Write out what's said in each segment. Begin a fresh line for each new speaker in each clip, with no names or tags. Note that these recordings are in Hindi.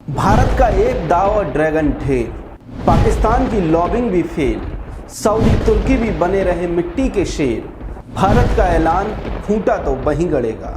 भारत का एक दाव और ड्रैगन ढेर, पाकिस्तान की लॉबिंग भी फेल, सऊदी तुर्की भी बने रहे मिट्टी के शेर। भारत का ऐलान खूंटा तो वहीं गड़ेगा।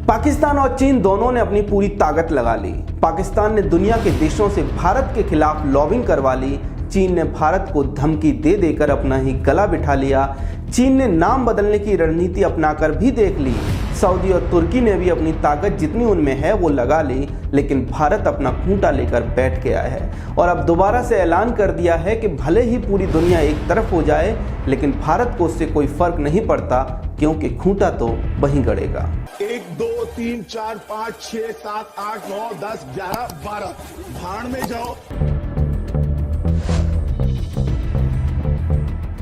पाकिस्तान और चीन दोनों ने अपनी पूरी ताकत लगा ली। पाकिस्तान ने दुनिया के देशों से भारत के खिलाफ लॉबिंग करवा ली। चीन ने भारत को धमकी दे देकर अपना ही गला बिठा लिया। चीन ने नाम बदलने की रणनीति अपनाकर भी देख ली। सऊदी और तुर्की ने भी अपनी ताकत जितनी उनमें है वो लगा ली, लेकिन भारत अपना खूंटा लेकर बैठ गया है और अब दोबारा से ऐलान कर दिया है कि भले ही पूरी दुनिया एक तरफ हो जाए, लेकिन भारत को उससे कोई फर्क नहीं पड़ता, क्योंकि खूंटा तो वहीं गड़ेगा।
1 2 3 4 5 6 7 8 9 10 11 12 भाड़ में जाओ।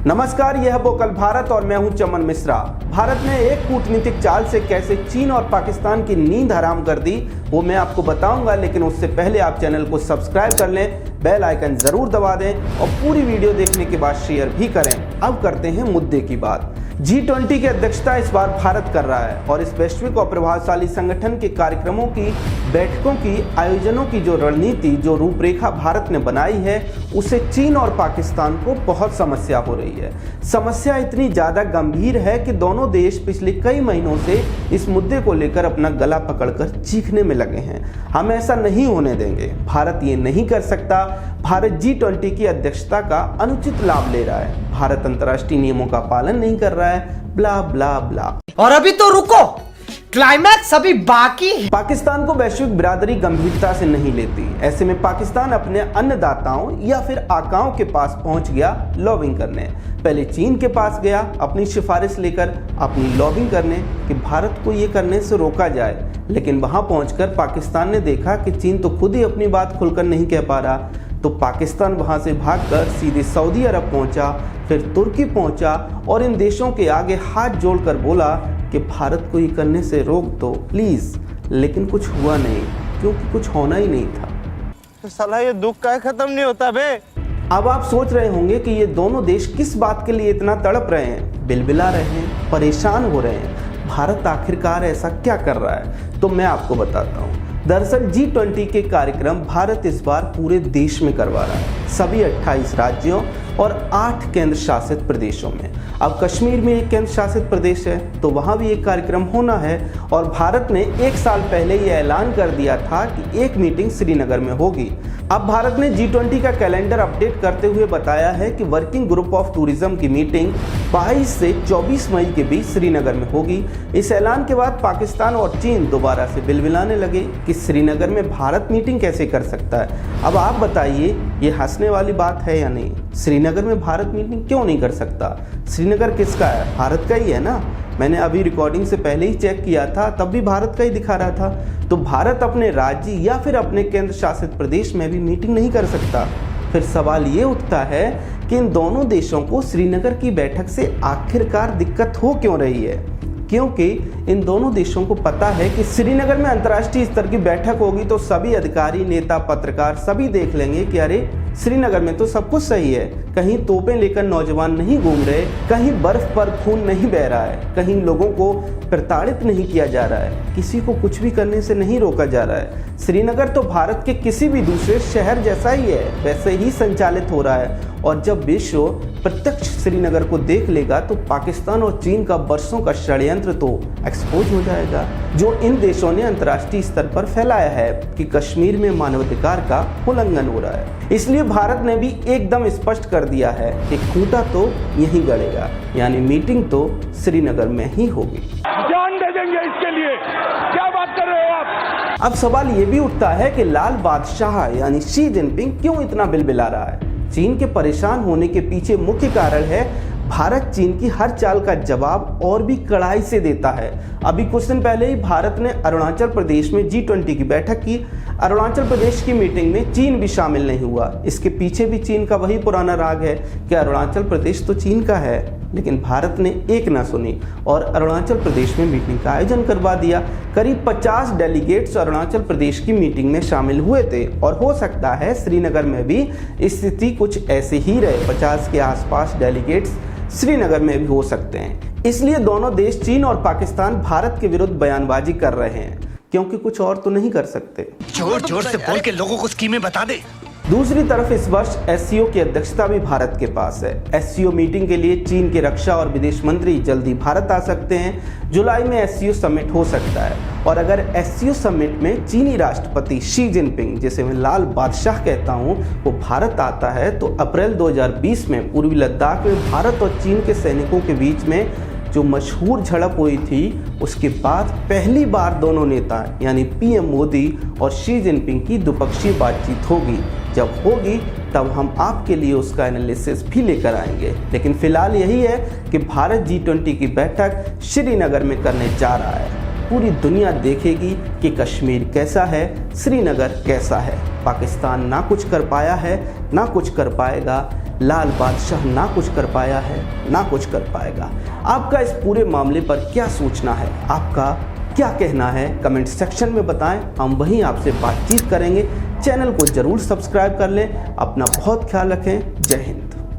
नमस्कार, यह वोकल भारत और मैं हूं चमन मिश्रा। भारत ने एक कूटनीतिक चाल से कैसे चीन और पाकिस्तान की नींद हराम कर दी वो मैं आपको बताऊंगा, लेकिन उससे पहले आप चैनल को सब्सक्राइब कर लें, बेल आइकन जरूर दबा दें और पूरी वीडियो देखने के बाद शेयर भी करें। अब करते हैं मुद्दे की बात। G20 की अध्यक्षता इस बार भारत कर रहा है और इस वैश्विक और प्रभावशाली संगठन के कार्यक्रमों की, बैठकों की, आयोजनों की जो रणनीति, जो रूपरेखा भारत ने बनाई है, उसे चीन और पाकिस्तान को बहुत समस्या हो रही है। समस्या इतनी ज़्यादा गंभीर है कि दोनों देश पिछले कई महीनों से इस मुद्दे को लेकर अपना गला पकड़कर चीखने में लगे हैं। हम ऐसा नहीं होने देंगे, भारत ये नहीं कर सकता। भारत G20 की अध्यक्षता का अनुचित लाभ ले रहा है, भारत अंतर्राष्ट्रीय नियमों का पालन नहीं कर रहा है, ब्ला ब्ला ब्ला।
और अभी तो रुको, क्लाइमैक्स अभी बाकी है।
पाकिस्तान को वैश्विक बिरादरी गंभीरता से नहीं लेती। ऐसे में पाकिस्तान अपने अन्नदाताओं या फिर आकाओं के पास पहुंच गया लॉबिंग करने। पहले चीन के पास गया अपनी सिफारिश लेकर, अपनी लॉबिंग करने कि भारत को ये करने से रोका जाए, लेकिन वहां पहुंचकर पाकिस्तान ने देखा कि चीन तो खुद ही अपनी बात खुलकर नहीं कह पा रहा, तो पाकिस्तान वहां से भागकर सीधे सऊदी अरब पहुंचा, फिर तुर्की पहुंचा और इन देशों के आगे हाथ जोड़कर बोला कि भारत को ये करने से रोक दो प्लीज। लेकिन कुछ हुआ नहीं, क्योंकि कुछ होना ही नहीं था।
तो साला ये दुख का खत्म नहीं होता बे।
अब आप सोच रहे होंगे कि ये दोनों देश किस बात के लिए इतना तड़प रहे हैं, बिलबिला रहे हैं, परेशान हो रहे हैं। भारत आखिरकार ऐसा क्या कर रहा है, तो मैं आपको बताता हूँ। दरअसल G20 के कार्यक्रम भारत इस बार पूरे देश में करवा रहा है, सभी 28 राज्यों और 8 केंद्र शासित प्रदेशों में। अब कश्मीर में एक केंद्र शासित प्रदेश है, तो वहाँ भी एक कार्यक्रम होना है और भारत ने 1 साल पहले ये ऐलान कर दिया था कि एक मीटिंग श्रीनगर में होगी। अब भारत ने G20 का कैलेंडर अपडेट करते हुए बताया है कि वर्किंग ग्रुप ऑफ टूरिज्म की मीटिंग 22 से 24 मई के बीच श्रीनगर में होगी। इस ऐलान के बाद पाकिस्तान और चीन दोबारा से बिलबिलाने लगे कि श्रीनगर में भारत मीटिंग कैसे कर सकता है। अब आप बताइए, ये हंसने वाली बात है या नहीं? श्रीनगर में भारत मीटिंग क्यों नहीं कर सकता? श्रीनगर किसका है? भारत का ही है ना। मैंने अभी रिकॉर्डिंग से पहले ही चेक किया था, तब भी भारत का ही दिखा रहा था। तो भारत अपने राज्य या फिर अपने केंद्र शासित प्रदेश में भी मीटिंग नहीं कर सकता। फिर सवाल ये उठता है कि इन दोनों देशों को श्रीनगर की बैठक से आखिरकार दिक्कत हो क्यों रही है? क्योंकि इन दोनों देशों को पता है कि श्रीनगर में अंतर्राष्ट्रीय स्तर की बैठक होगी तो सभी अधिकारी, नेता, पत्रकार सभी देख लेंगे कि अरे श्रीनगर में तो सब कुछ सही है, कहीं तोपें लेकर नौजवान नहीं घूम रहे, कहीं बर्फ पर खून नहीं बह रहा है, कहीं लोगों को प्रताड़ित नहीं किया जा रहा है, किसी को कुछ भी करने से नहीं रोका जा रहा है। श्रीनगर तो भारत के किसी भी दूसरे शहर जैसा ही है, वैसे ही संचालित हो रहा है। और जब विश्व प्रत्यक्ष श्रीनगर को देख लेगा तो पाकिस्तान और चीन का बरसों का षड्यंत्र तो एक्सपोज हो जाएगा, जो इन देशों ने अंतर्राष्ट्रीय स्तर पर फैलाया है कि कश्मीर में मानवाधिकार का उल्लंघन हो रहा है। इसलिए भारत ने भी एकदम स्पष्ट कर दिया है कि खूंटा तो यहीं गड़ेगा, यानी मीटिंग तो श्रीनगर में ही होगी।
जान दे देंगे इसके लिए, क्या बात कर रहे हो आप?
अब सवाल ये भी उठता है कि लाल बादशाह यानी शी जिनपिंग क्यों इतना बिलबिला रहा है? चीन के परेशान होने के पीछे मुख्य कारण है भारत चीन की हर चाल का जवाब और भी कड़ाई से देता है। अभी कुछ दिन पहले ही भारत ने अरुणाचल प्रदेश में G20 की बैठक की। अरुणाचल प्रदेश की मीटिंग में चीन भी शामिल नहीं हुआ। इसके पीछे भी चीन का वही पुराना राग है कि अरुणाचल प्रदेश तो चीन का है, लेकिन भारत ने एक ना सुनी और अरुणाचल प्रदेश में मीटिंग का आयोजन करवा दिया। करीब 50 डेलीगेट्स अरुणाचल प्रदेश की मीटिंग में शामिल हुए थे और हो सकता है श्रीनगर में भी स्थिति कुछ ऐसी ही रहे। 50 के आसपास डेलीगेट्स श्रीनगर में भी हो सकते हैं। इसलिए दोनों देश चीन और पाकिस्तान भारत के विरुद्ध बयानबाजी कर रहे हैं। क्योंकि कुछ और तो नहीं कर सकते।
जोर जोर से बोल के लोगों को स्कीमें बता दे।
दूसरी तरफ इस वर्ष एससीओ की अध्यक्षता भी भारत के पास है। एससीओ मीटिंग के लिए चीन के रक्षा और विदेश मंत्री जल्दी भारत आ सकते हैं। जुलाई में एससीओ समिट हो सकता है और अगर एससीओ समिट में चीनी राष्ट्रपति शी जिनपिंग, जिसे मैं लाल बादशाह कहता हूं, वो भारत आता है तो अप्रैल 2020 में पूर्वी लद्दाख में भारत और चीन के सैनिकों के बीच में जो मशहूर झड़प हुई थी, उसके बाद पहली बार दोनों नेता यानी पीएम मोदी और शी जिनपिंग की द्विपक्षीय बातचीत होगी। जब होगी तब हम आपके लिए उसका एनालिसिस भी लेकर आएंगे। लेकिन फिलहाल यही है कि भारत G20 की बैठक श्रीनगर में करने जा रहा है। पूरी दुनिया देखेगी कि कश्मीर कैसा है, श्रीनगर कैसा है। पाकिस्तान ना कुछ कर पाया है, ना कुछ कर पाएगा। लाल बादशाह ना कुछ कर पाया है, ना कुछ कर पाएगा। आपका इस पूरे मामले पर क्या सोचना है, आपका क्या कहना है, कमेंट सेक्शन में बताएं। हम वहीं आपसे बातचीत करेंगे। चैनल को जरूर सब्सक्राइब कर लें। अपना बहुत ख्याल रखें। जय हिंद।